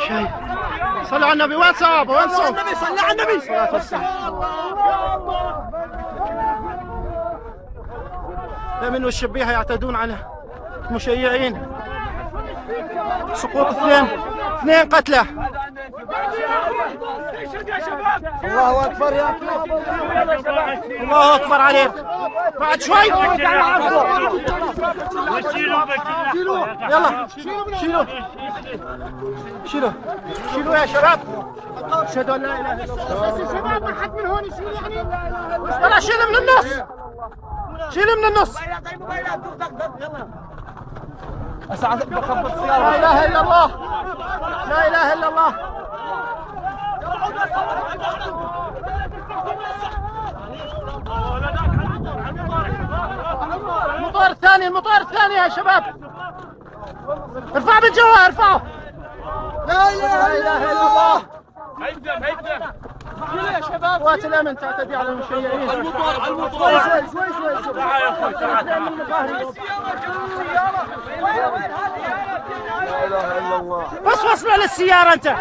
شايف. صلوا على النبي. وين صواب؟ وين صواب؟ النبي صلى على النبي. صلاة والسلام. الأمن والشبيحة يعتدون على المشيعين. سقوط اثنين قتلى. الله اكبر يا الله اكبر عليك. بعد شوي. يلا شيلوه شيلوه يا شباب. اشهد ان لا اله الا الله. بس الشباب ما حد من هون يشيل يعني. يلا شيله من النص. شيله من النص. لا اله الا الله. لا اله الا الله. المطار الثاني يا شباب. ارفع بالجوال ارفعه. لا اله الا الله. هيثم يا شباب. قوات الامن تعتدي على المشيعين. المطار شوي تعال يا اخوي تعال. لا اله الا الله. بس وصلوا للسيارة انت.